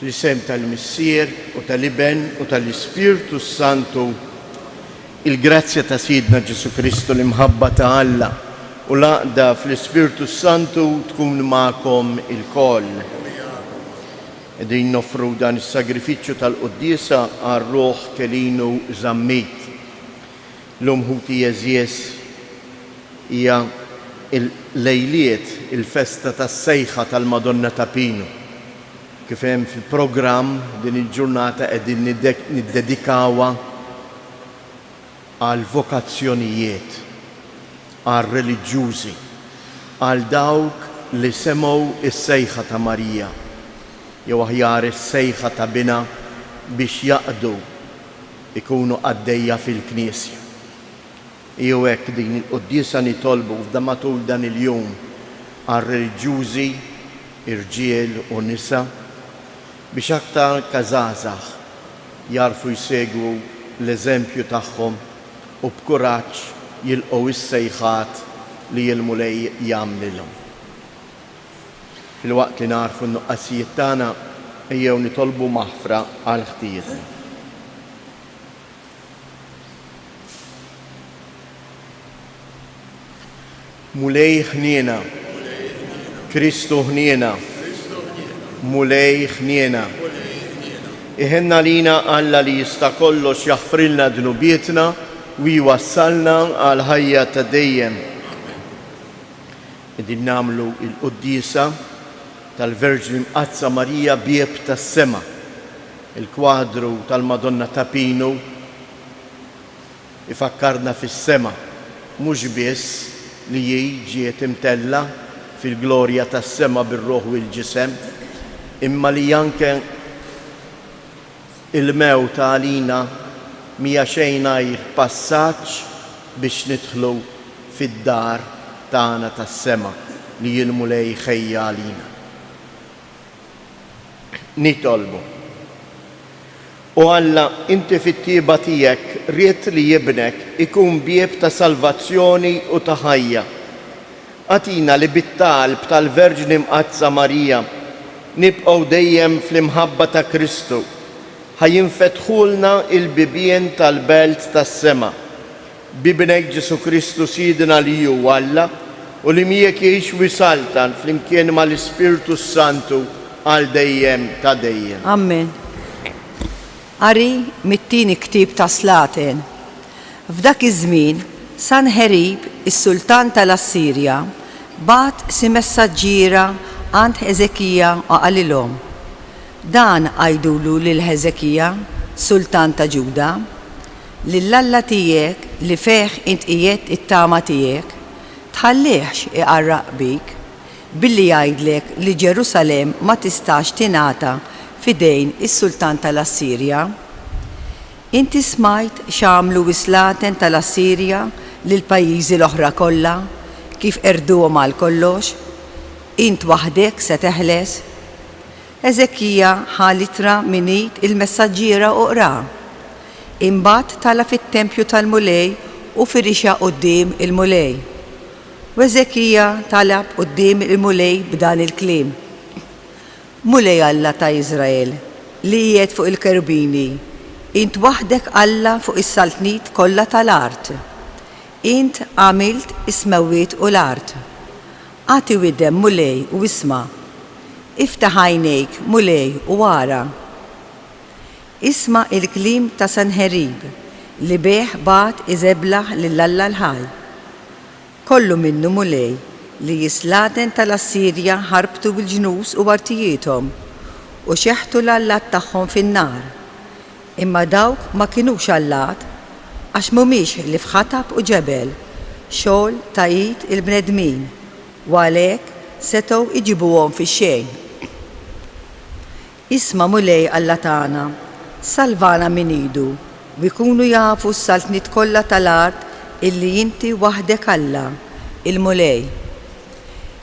Fl-isem tal-Missier u tal-Iben u tal-Ispirtu Santu, il-grazzja ta' Sidna Ġesu Kristu l-imħabba ta' Alla u laqda fl-Ispirtu Santu tkun ma'kom il-koll. Edin nofru dan is-sagrifiċċju tal-Qudiesa għar-Ruħ kelinu żammit. L-umħuti jeżjes hija il-lejliet, il-festa tas-sejħa tal-Madonna ta' Pinu. Kif hemm fil-programm din il-ġurnata qegħdin niddedikawha għal vokazzjonijiet, għal reliġjużi, għal dawk li semgħu is-sejħa ta' Marija, jew aħjar is-sejħa ta' Bina biex jaqdu ikunu għaddejja fil-Knisja. Jew hekk din il-Qudiesa nitolbu f'da matul dan il-jum għal reliġjużi, irġiel u nisa biex aktar każażagħ jarfu jsegwu l-eżempju tagħhom u b'kuraġġ jilqgħu is-sejħat li l-Mulej jagħmlilhom. Filwaqt li narfu n-nuqqasijiet tagħna ejjew nitolbu maħfra għal ħtiejietna. Mulej ħniena, Kristu ħniena, Mulej ħniena. Iħenna lina Alla li jista' kollox jaħfrilna dnubietna u jwassalna għal ħajja ta' dejjem. Qegħdin nagħmlu l-Qudiesa tal-Verġni Mqazza Marija bieb tas-sema. Il-kwadru tal-Madonna ta' Pinu ifakkarna fis-sema, mhux biss li ġiet imtella fil-glorja tas-sema bir-Ruħ u l-ġisem, imma li anke il-mewt għalina mija xejn għajr passaġġ biex nidħlu fid-dar tagħna tas-sema li l-Mulej ħejja għalina. Nitolbu. U Alla, inti fit-tieba tiegħek ried li jibnek ikun bieb ta' salvazzjoni u ta' ħajja. Atina li bit-talb tal-Verġni Mqazza Marija nibqgħu dejjem fl-imħabba ta' Kristu, ħajinfetħulna il-bibien tal-belt tas-sema. Bibnek Ġesu Kristu Sidna li hu Alla u li miegħek jgħix wisaltan flimkien mal-Ispirtu Santu għal dejjem ta' dejjem. Amen. Qari mit-tieni ktieb ta' Slaten. F'dak iż-żmien Sanherib, is-Sultan tal-Assirja, bat si messaġġiera għand Eżekija u qalilhom: dan għajdulu lil Eżekija, Sultan ta' Ġuda, lill-Alla tiegħek li fih int qiegħed it-tama tiegħek, tħallihx iqarraq bik billi jgħidlek li Ġerusalem ma tistax tingħata fidejn is-Sultan tal-Assirja. Inti smajt x'għamlu Slaten tal-Assirja lil pajjiżi l-oħra kollha kif erduhom għal kollox? Int waħdek se teħles? Eżekija ħalitra minit il-messaġġiera u qra. Imbagħad tala fit-tempju tal-Mulej u firixha quddiem il-Mulej. U Eżekija talab quddiem il-Mulej b'dan il-kliem: Mulej Alla ta' Iżrael, li qiegħed fuq il-kerbini, int waħdek Alla fuq is-saltniet kollha tal-art. Int għamilt is-smawiet u l-art. Għati widem Mulej u isma', iftaħ għajnejk Mulej u wara. Isma' il-kliem ta' Sanherib li beħ bat iżeblaħ lill-Alla l-ħaj. Kollu minnu Mulej li Slaten tal-Assirja ħarbtu bil-ġnus u artijietom u xeħtu l-allat tagħhom fin-nar. Imma dawk ma kinux allat għax mhumiex li fħatab u ġebel, xogħol ta' id il-bnedmin, u għalhekk setgħu iġibuhom fix-xejn. Isma' Mulej Alla tagħna, salvana min idu u jkunu jafu s-saltniet kollha tal-art illi inti waħdek Alla, il-Mulej.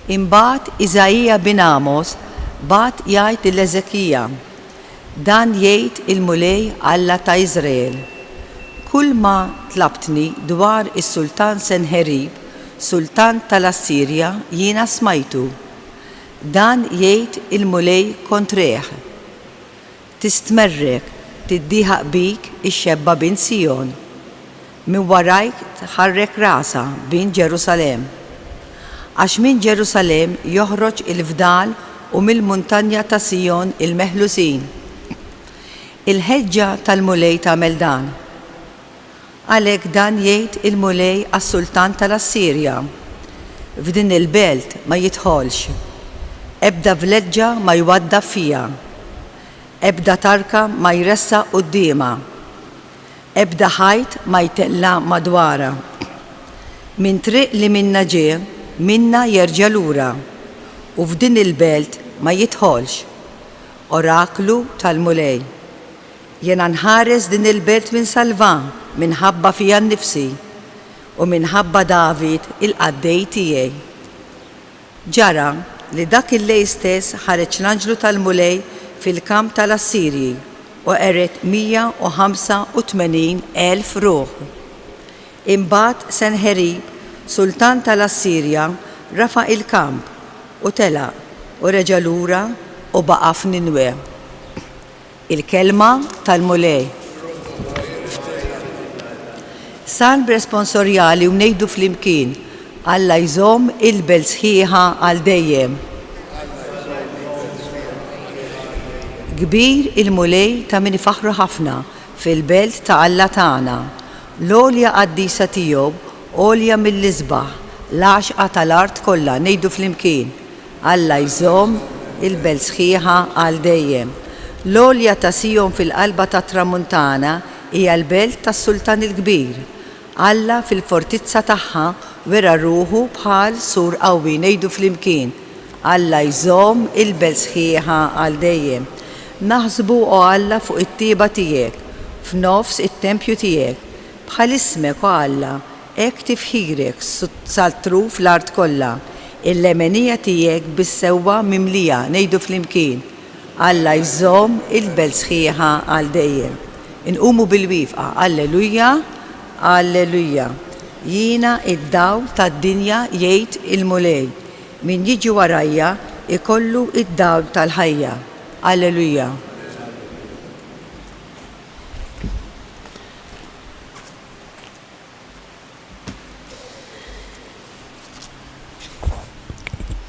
Imbagħad Iżajija bin Amos bat jgħid l-Eżekija: dan jgħid il-Mulej Alla ta' Iżrael: kull ma tlabtni dwar is-Sultan Sanherib, Sultan tal-Assirja, jiena smajtu. Dan jgħid il-Mulej kontrih: tistmerrek, tiddiħaq bik ix-xebba bint Sijon. Min warajk tħarrek rasa bint Ġerusalem. Għax minn Ġerusalem joħroġ il-fdal u mill-muntanja ta' Sijon il-meħlusin. Il-ħeġġa tal-mulej tagħmel dan. Għalhekk dan jgħid il-mulej għas-sultan tal-Assirja. F'din il-belt ma jidħolx. Ebda vleġġa ma jwadda fija. Ebda tarka ma jressa qudiema. Ebda ħajt ma jtella madwara. Min triq li minna ġie, minna jerġa' lura. U f'din il-belt ma jidħolx. Oraklu tal-mulej. Jena nħares din il-belt minn salva, minħabba fija nnifsi u minħabba David il-qaddej tiegħi. Ġara li dak il-lej stess ħareġ l-anġlu tal-mulej fil-kamp tal-Assirji u qeret 185,000 ruħ. Imbagħad Senħerib, sultan tal-Assirja, rafa' il-kamp u telaq u reġa' lura u baqa' f'Ninwe. Il-kelma tal-mulej. San responsorjali u ngħidu flimkien, Alla jżomm il-belt sħiħa għal dejjem. Kbir il-mulej ta' min ifaħru ħafna fil-belt ta' Alla tagħna. L-għolja qaddisa tiegħu għolja mill-isbaħ, l-għaxqa tal-art kollha ngħidu flimkien. Alla jżomm il-belt sħiħa għal dejjem. L-għolja ta' Sijon fil-qalba tat tramuntana hija l-belt tas-Sultan il-Kbir. Alla fil-fortizza tagħha wera ruħu bħal sur qawwi ngħidu flimkien. Alla jżomm il-belt sħiħa għal dejjem. Naħsbu o Alla fuq it-tieba tiegħek, f'nofs it-tempju tiegħek, bħal ismek o Alla, hekk tifħirek saltru fl-art kollha. Il-lemenija tiegħek bis-sewwa mimlija ngħidu flimkien. Alla jżomm il-belt sħiħa għal dejjem. Inqumu bil-wifqa, Alleluja, Alleluja. Jiena id-dawl tad-dinja jgħid il-mulej. Min jiġi warajja ikollu id-dawl tal-ħajja. Alleluja.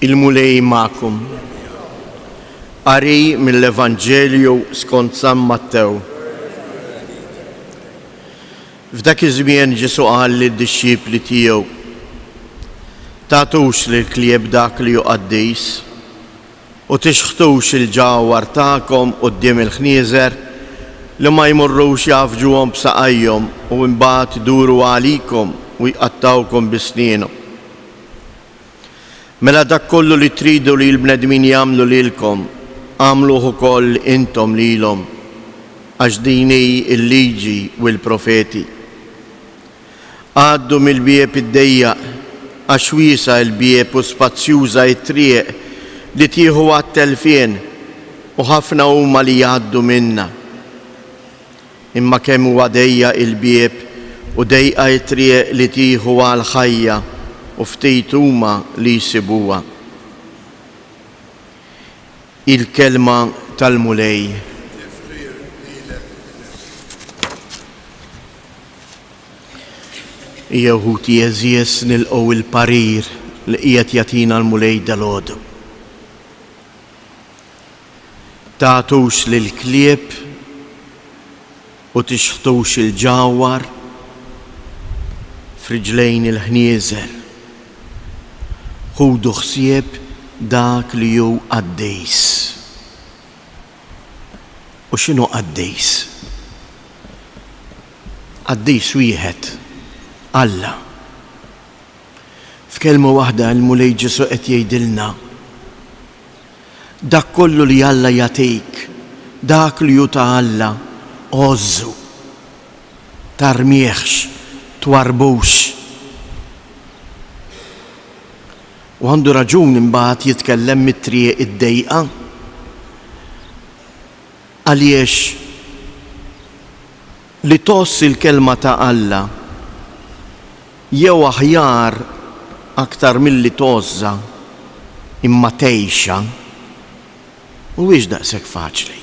Il-mulej ma'kum. Qari mill-Evanġelju skont San Mattew. F'dak iż-żmien Ġesu qal lid-dixxipli tiegħu: Tagħtux lill-klieb dak li hu qaddis u tixħtux il-ġawwar tagħkom quddiem il-ħnieżer li ma jmurrux jafġuhom b'saqajhom u mbagħad iduru għalikom u jqattawkom bisnienhom. Mela dak kollu li tridu li l-bnedmin jagħmlu lilkom, għamluh ukoll intom lilhom, għax din hi l-liġi u l-profeti. Għaddu mill-bieb id-dejjaq, għax wiesa l-bieb u spazzjuża t-triq li tieħu għat-telfien u ħafna huma li jgħaddu minnha. Imma kemm huwa dejjaq il-bieb u dejqa t-triq li tieħu għall-ħajja u ftit huma li jsibuha. Il-kelma tal-mulej. Jeħuti jeżies nilqgħu il-parir li qiegħed jagħtina l-mulej dalgħodu. Tagħtux lill-klieb u tixħtux il-ġawwar f'riġlejn il-ħnieżer. Ħudu ħsieb dak li hu qaddejs. U x'inhu qaddejs? Qaddejs wieħed, Alla. F'kelma waħda l-mulej Ġesu qed jgħidilna: dak kollu li Alla jagħtik, dak li hu ta' Alla, għożżu, tarmieħx, twarbux. U għandu raġun imbagħad jitkellem mit-triq id-dejqa. Għaliex li toss il-kelma ta' Alla jew aħjar aktar milli tożza imma tgħixha mhuwiex daqshekk faċli.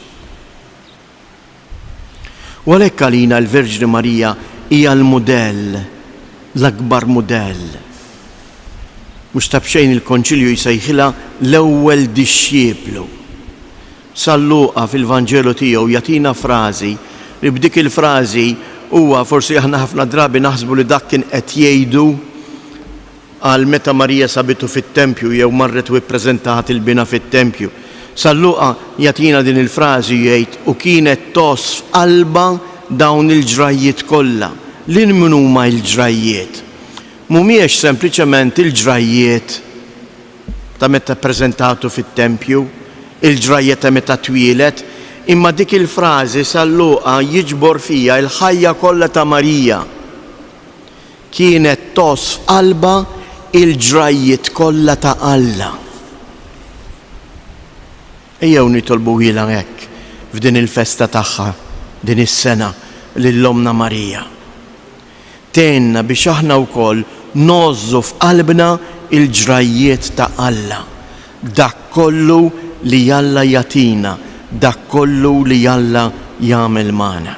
U għalhekk għalina l-Verġni Marija hija l-mudell, l-akbar mudell. Mhux ta' bxejn il-Konċilju jsejħilha l-ewwel dixxieplu. San Luqa fil-Vanġelu tiegħu jagħtina frażi li b'dik il-frażi huwa forsi aħna ħafna drabi naħsbu li dak kien qed jgħidu għal meta Marija sabitu fit-tempju jew marret u ppreżentat il-bina fit-tempju. San Luqa jagħtina din il-frażi jgħid u kienet toss f'qalba dawn il-ġrajiet kollha. Lin min huma l-ġrajiet? Mhumiex sempliċement il-ġrajiet ta' meta ppreżentatu fit-tempju, il-ġrajiet ta' meta twilet, imma dik il-frażi San Luqa jiġbor fija l-ħajja kollha ta' Marija. Kienet toss f'qalba il-ġrajiet kollha ta' Alla. Ejjew nitolbu ilha hekk f'din il-festa tagħha, din is-sena lill-Omna Marija. Tenna biex aħna wkoll nożżu f'qalbna il-ġrajiet ta' Alla. Dak kollu li Alla jagħtina, dak kollu li Alla jagħmel magħna.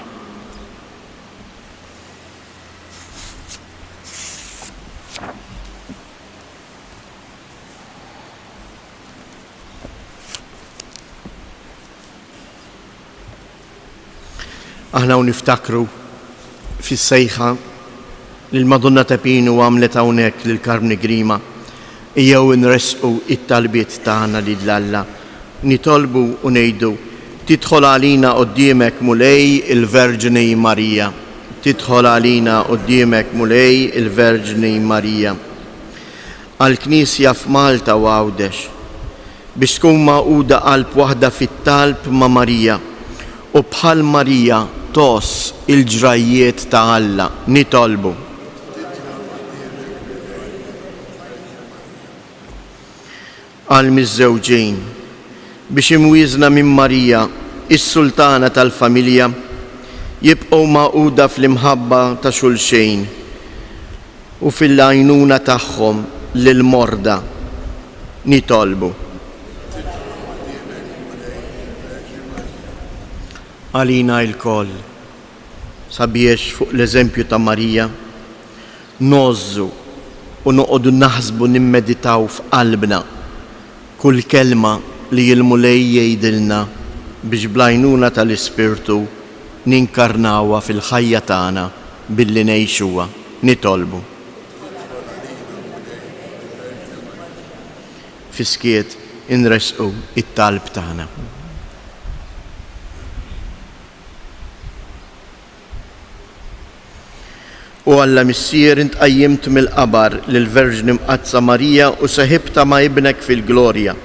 Aħna niftakru fis-sejħa li l-Madonna Tepinu għamlet hawnhekk lil Karmni Grima, jew nresqu it-talbiet tagħna lil Alla. Nitolbu u ngħidu tidħol għalina quddiemek mulej il-Verġni Marija. Tidħol għalina quddiemek mulej il-Verġni Marija. Għall-Knisja f'Malta u Għawdex biex tkun magħquda qalb waħda fit-talb ma' Marija u bħal Marija toss il-ġrajiet ta' Alla. Nitolbu. Għall-miż-żewġin biex imwiżna minn Marija, is-Sultana tal-familja, jibqgħu magħquda fl-imħabba ta' xulxejn u fil-għajnuna tagħhom lill-morda. Nitolbu. Għalina l-koll sabiex fuq l-eżempju ta' Marija nożżu u noqogħdu naħsbu nimmeditaw f'qalbna kull kelma li l-mulej jgħidilna biex bl-għajnuna tal-Ispirtu ninkarnawha fil-ħajja tagħna billi ngħixuha. Nitolbu. Fiskiet inresqu it-talb tagħna. U Alla missier intqajjimt mill-qabar lill-Verġni Mqazza Marija u seħibta ma' ibnek fil-glorja.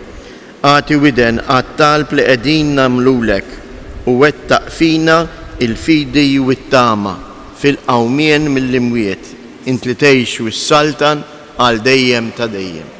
Għati widen għat-talb li qegħdin nagħmlulek u wettaq fina il-fidi u t-tama fil-qawmien mill-imwiet. Int li tgħix u s-saltan għal dejjem ta' dejjem.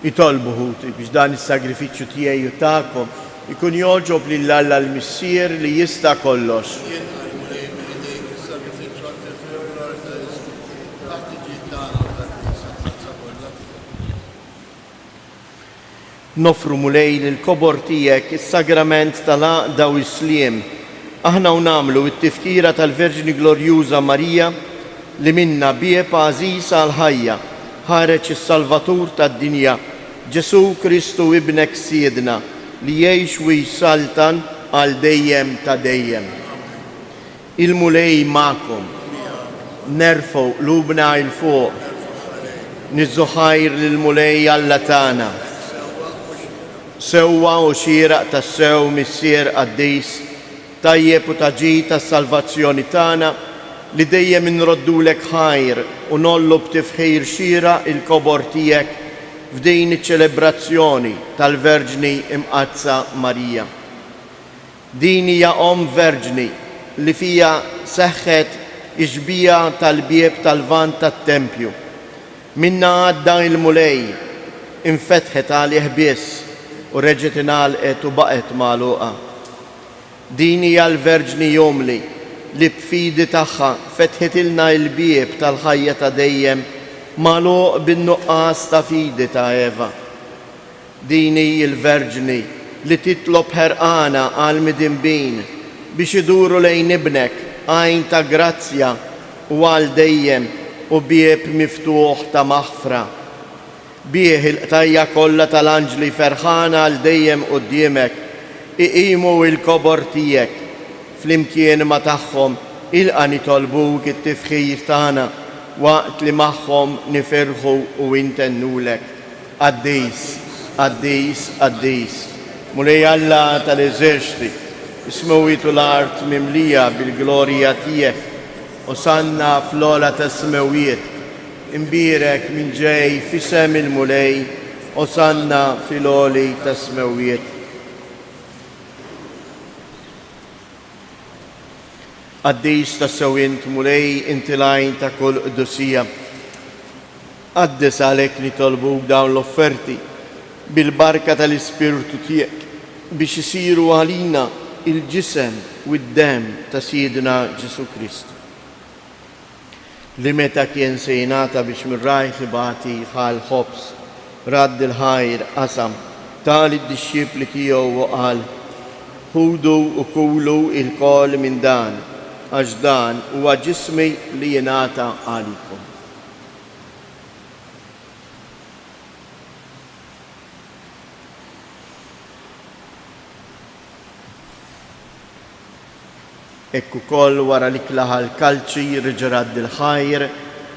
Nitolbu biex dan is-sagrifiċċju tiegħi u tagħkom ikun jogħġob lil Alla l-Missier li jista' kollox. Nofru mulej lill-kobor tiegħek is-sagrament tal-għaqda u s-sliem. Aħna nagħmlu t-tifkira tal-Verġni Glorjuża Marija li minna bieb għażiż għall-ħajja ħareġ is-Salvatur tad-dinja Ġesu Kristu ibnek siedna li jgħix u jsaltan għal dejjem ta' dejjem. Il-mulej ma'kom, nerfu lubna il-fuq, nizzuħajr l-mulej Alla tagħna. Sewwa u xieraq tas-sew missier qaddis, tajjeb u taġi tas-salvazzjoni tagħna li dejjem inroddulek ħajr u nollu b'tifħir xieraq il-kobor tiegħek f'din iċ-ċelebrazzjoni tal-Verġni imqazza Marija. Din hija verġni li fija seħħet iġbija tal-bieb tal-vant tat-tempju. Minna għadda il-mulej infetħet għalih biss u reġet ingħalqet u baqet magħluqa. Din hija l-Verġni jomli li b'fidi tagħha fetħetilna l-bieb tal-ħajja ta' dejjem magħluq bin-nuqqas ta' fidi ta' Eva. Din hi l-Verġni li titlob ħerqana għal midinbin biex iduru lejn ibnek għajn ta' grazzja u għal dejjem u bieb miftuħ ta' maħfra. Bih il-qtajja kollha tal-anġli ferħana għal dejjem quddiemek iqimu l-kobor tiegħek flimkien ma' tagħhom ilqa' nitolbuk it-tifħir tagħna waqt li magħhom nifirħu u intennulek. Qaddis, qaddis, qaddis. Mulej Alla tal-eżerċti, ismewwitu l-art mimlija bil-glorja tiegħek, osanna fl-ola tas-smewiet, imbirek minn ġej fisem il-mulej, osanna fil-oli tas-smewiet. Qaddis tas-sewwint mulej inti lajn ta' kull qdusija. Qaddis għalhekk nitolbuk dawn l-offerti bil-barka tal-Ispirtu tiegħek biex isiru għalina il-ġisem u d-dem ta' Siedna Ġesu Kristu. Li meta kien se jingħata biex mir-rajħ ibati ħal ħobs, radd il-ħajr qasam tal id-dixxiepli tiegħu u qal: ħudu u kulu il-kol minn dan, għax dan huwa ġismi li jingħata għalikom. Ekk ukoll wara li klaħa l-kalċi riġrad il-ħajr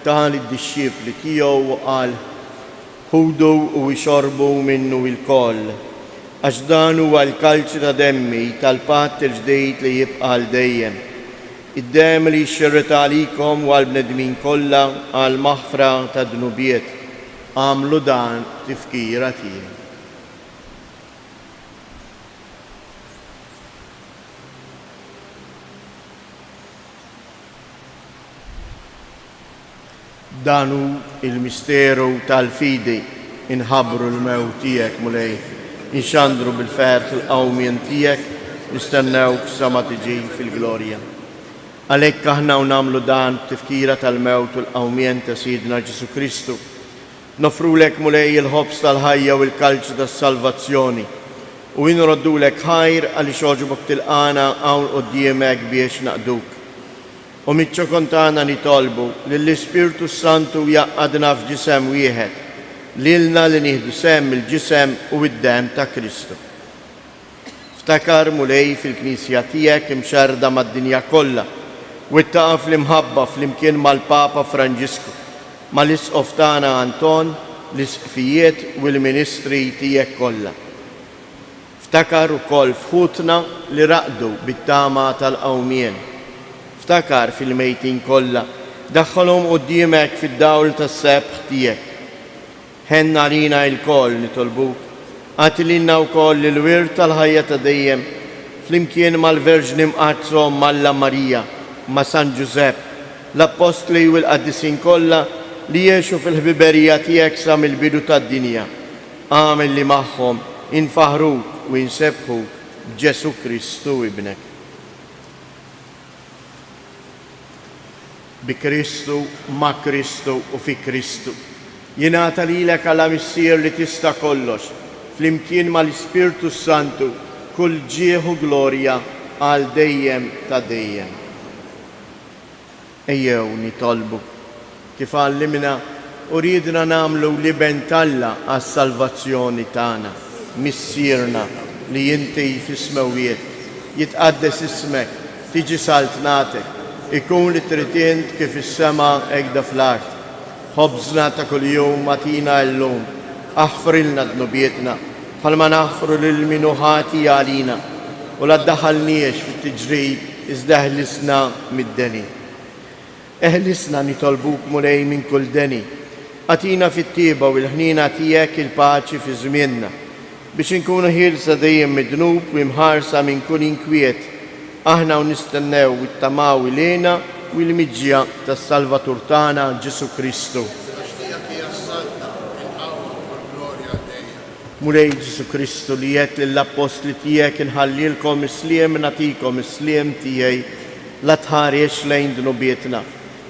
tal id-dixxiepli tiegħu u qal: ħudu u jxorbu minnu il-koll, għax dan huwa l-kalċi ta' demmi tal-patt il-ġdejd li jibqa' għal dejjem. Id-dem li jxirret għalikom u għal-bnedmin kollha għal maħfra ta' dnubiet. Għamlu dan tifkira tiegħi. Danu il-misteru tal-fidi inħabru l-mewt tiegħek mulej, inxandru bil-ferħ il-qawmien tiegħek, nistennewk sa ma tiġi fil-glorja. Għalhekk aħna nagħmlu dan tifkira tal-mewt u l-qawmien ta' Siedna Ġesu Kristu. Nofrulek mulej il-ħobs tal-ħajja u l-kalċ tas-salvazzjoni u nroddulek ħajr għaliex oġbok tilqana hawn quddiemek biex naqduk. U miċ-ċokon tagħna nitolbu lill-Ispirtu Santu jaqgħadna f'ġisem wieħed, lilna li nieħdu sehem il-ġisem u d-dem ta' Kristu. Ftakar mulej fil-Knisja tiegħek imxerda mad-dinja kollha u ittaqa' fl-imħabba flimkien mal-Papa Franġisku, mal-Isqof tagħna Anton, l-isqfijiet u l-ministri tiegħek kollha. Ftakar ukoll fħutna li raqdu bit-tama tal-qawmien. Ftakar fil-mejtin kollha, daħħalhom quddiemek fid-dawl tas-sebħ tiegħek. Ħenna lina l-koll nitolbuk, għatililna wkoll il-wirt tal-ħajja ta' dejjem flimkien mal-Verġni mqazzhom Malla Marija, ma' San Giuseppe, l-Apostli u l-Qaddisin kollha li jgħixu fil-ħbiberija tiegħek sa mill-bidu tad-dinja. Għamel li magħhom infaħruk u insebħuk b'Ġesu Kristu ibnek. Bi Kristu, ma' Kristu u fi Kristu. Jingħata lilek għala missier li tista' kollox, flimkien mal-Ispirtu Santu, kull ġieħu glorja għal dejjem ta' dejjem. Ejjew nitolbu kif għallimna u ridna namlu liben Alla għas-salvazzjoni tagħna. Missierna li inti fis-smawiet, jitqaddes ismek, tiġi saltnatek, ikun li tritient kif is-sema hekk fl-art. Ħobżna ta' kuljum atina llum, aħfrilna dnubietna, bħalma naħfru lil min ħati għalina, u la ddaħħalniex fit-tiġrib iżda eħlisna mid-deni. Eħlisna nitolbuk mulej minn kull deni, atina fit-tieba u l-ħnina tiegħek il-paċi fi żmienna, biex inkunu ħielsa dejjem mid-dnub u imħarsa minn kull inkwiet, aħna u nistennew it-tamaw ilena u l-miġġja tas-Salvatur tagħna Ġesu Kristu. Mulej Ġesu Kristu li jgħid lill-apostli tiegħek inħallilkom is-sliem nagħtikom is-sliem tiegħi la tħares lejn dnubietna,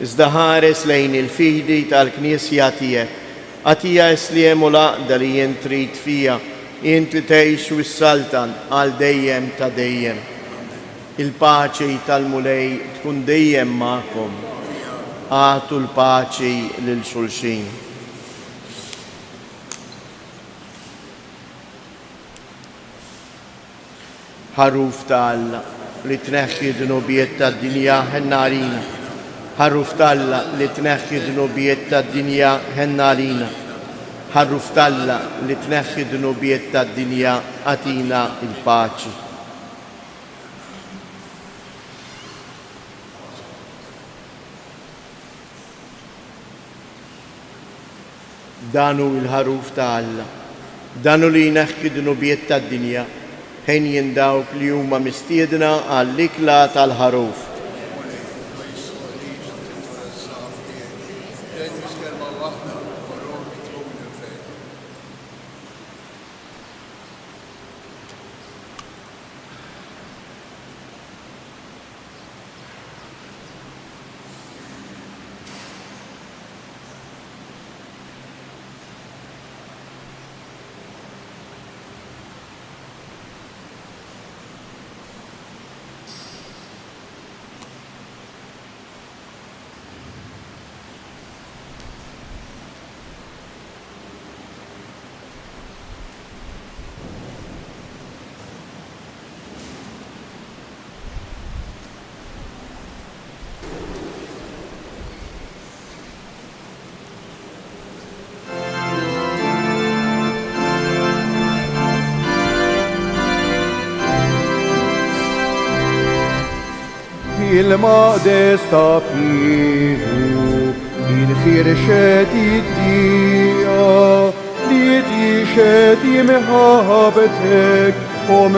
iżda ħares lejn il-fidi tal-Knisja tiegħek. Għatija is-sliem u l-għaqda li jien trid fija, jien li tgħix u s-saltan għal dejjem ta' dejjem. Il-paċi tal-mulej tkun dejjem magħkom. Għatu l-paċi lil xulxin. Ħaruf ta' Alla li tneħħi dnubiet tad-dinja ħennarina. Ħaruf ta' Alla li tneħħi dnubiet tad-dinja ħennarina. Ħaruf ta' Alla li tneħħi dnubiet tad-dinja atina il-paċi. Danu il-ħaruf ta' Alla, danu li jneħħi dnubiet tad-dinja, ħin jindawk li huma mistiedna għall-ikla tal-ħaruf. Il-maqdes ta' Piru, il-firxet id-dija, li tixet imħabtek,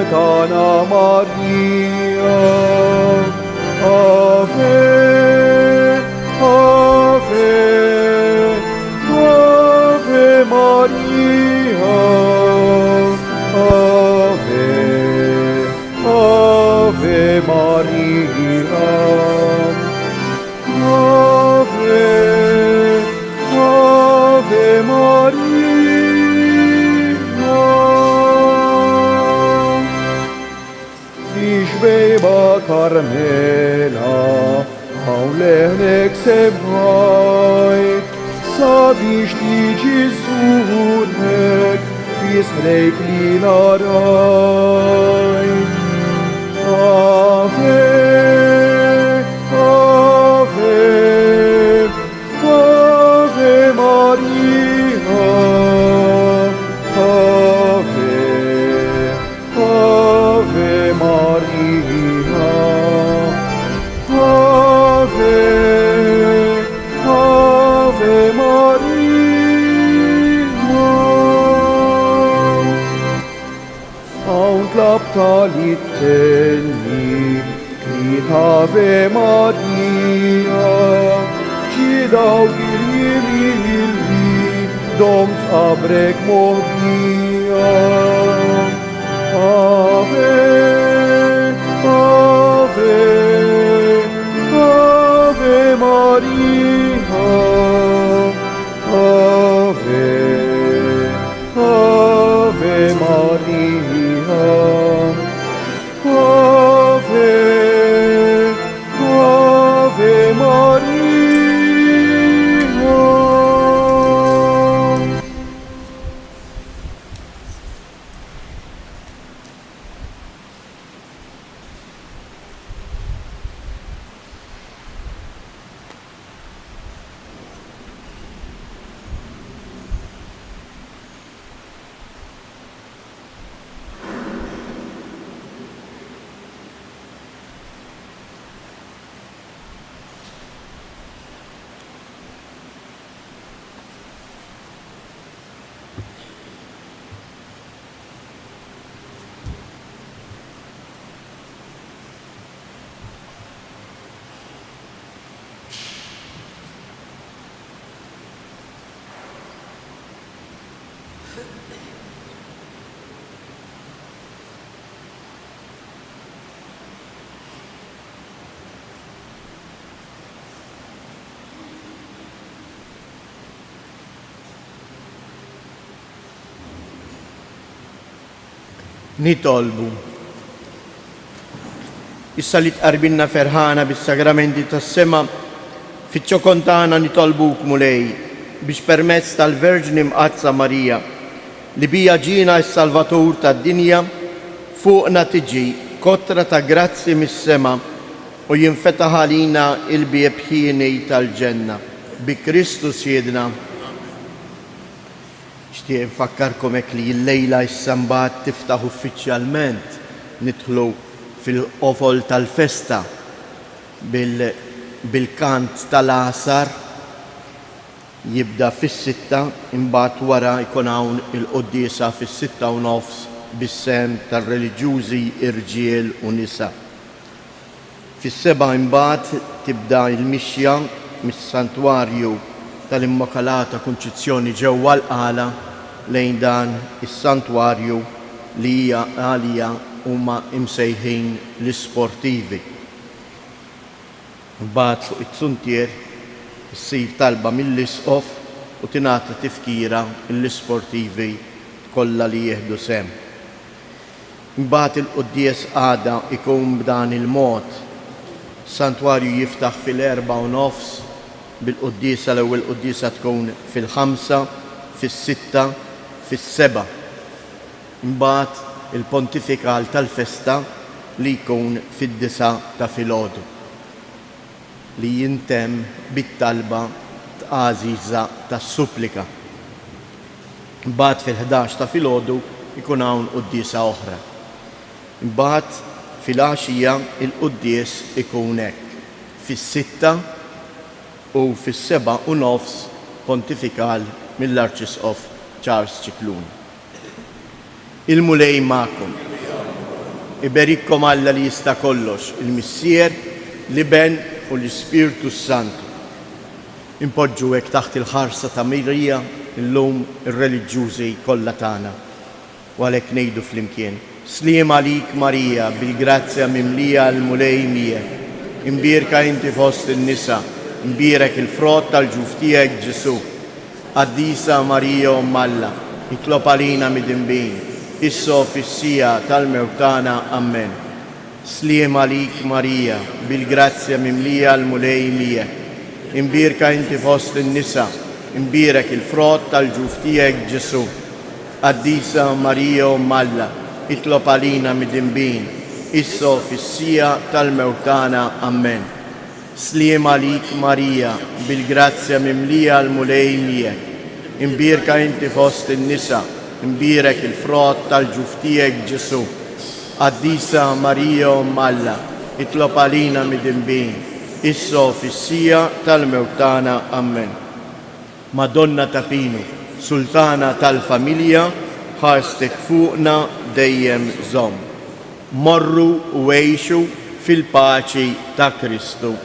tana Marija. Ave, Ave, Ave Maria, Ave, Ave Maria. Ave, Ave Maria. Ixbejba Karmela, għawleħnek sebħajt, sabiex tiġi żurnek, fisħlejk li narajt. Ave, Ave, Ave Maria, Ave, Ave Maria, Ave, Ave Maria. Hawn tlab tal-ittenni, krit Ave Maria, ċidaw il-jiri, dom f'abrek moħbija. Ave, Ave, Ave Maria, Ave, Ave Maria, Ave, Ave Maria. Nitolbu. Issa li tqarbilna ferħana bis-sagramenti tas-sema, fiċ-ċokontana nitolbuk mulej biex permezz tal-Verġni Mqazza Marija li bija ġina s-Salvatur tad-dinja fuqna tiġi kotra ta' grazzi mis-sema u jinfetaħ għalina il-bieb ħieni tal-ġenna. Bi Kristus Siedna. Xtieq nfakkarkom hekk li l-lejla issa mbagħad tiftaħ uffiċjalment nidħlu fil-qofol tal-festa bil-kant tal-għasar jibda fis-sitta, imbagħad wara jkun hawn il-quddiesa fis-sitta u nofs bis-sem tar-reliġjużi irġiel u nisa. Fis-seba' imbagħad tibda l-mixja mis-santwarju tal-Immakolata Kunċizzjoni ġewwa l-qala lejn dan is-santwarju li hija għalija huma imsejħin l-isportivi. Mbagħad fuq it-suntier issir talba mill-isqof u tingħata tifkira l-isportivi kollha li jieħdu sem. Imbagħad il-quddies għada ikun b'dan il-mod. Santwarju jiftaħ fil-4:30 bil-quddiesa l-ewwel quddiesa tkun fil-5, fis-6, fis-7. Imbagħad il-pontifikal tal-festa li jkun fid-9 ta' filgħodu li jintemm bit-talba għażiża tas-supplika. Imbagħad fil-11 ta' filgħodu jkun hawn quddiesa oħra. Imbagħad fil-għaxija il-quddies ikun hekk fis-6 u fis-7:30 pontifikal mill-Arċisqof Charles Cicluna. Il-mulej ma'kom. Iberikkom Alla li jista' kollox, il-Missier, l-Iben u l-Ispirtu Santu. Impoġġu hekk taħt il-ħarsa ta' Mirija illum ir-reliġjużi kollha tagħna. U għalhekk ngħidu flimkien: Sliem għalik Marija, bil-grazzja mimlija l-mulej miegħek. Imbierka inti fost in-nisa, imbierek il-frott tal-ġuf tiegħek Ġesu. Qaddisa Marija Umm Alla, itlob għalina mid-inbin, issa fis-sija tal-mewtana. Amen. Sliem għalik Marija, bil-grazzja mimlija l-mulej miegħek. Imbierka inti fost in-nisa, imbierek il-frott tal-ġuf tiegħek Ġesu. Qaddisa Marija Umm Alla, itlob għalina mid-inbin, issa fis-sija tal-mewtana. Amen. Sliem għalik Marija, bil-grazzja mimlija l-mulej miegħek. Imbierka inti fost in-nisa, imbierek il-frott tal-ġuf tiegħek Ġesu. Qaddisa Marija Umm Alla, itlob għalina mid-inbin, issa fis-sija tal-mewtana. Amen. Madonna ta' Pinu, Sultana tal-familja, ħarstek fuqna dejjem żomm. Morru u għejxu fil-paċi ta' Kristu.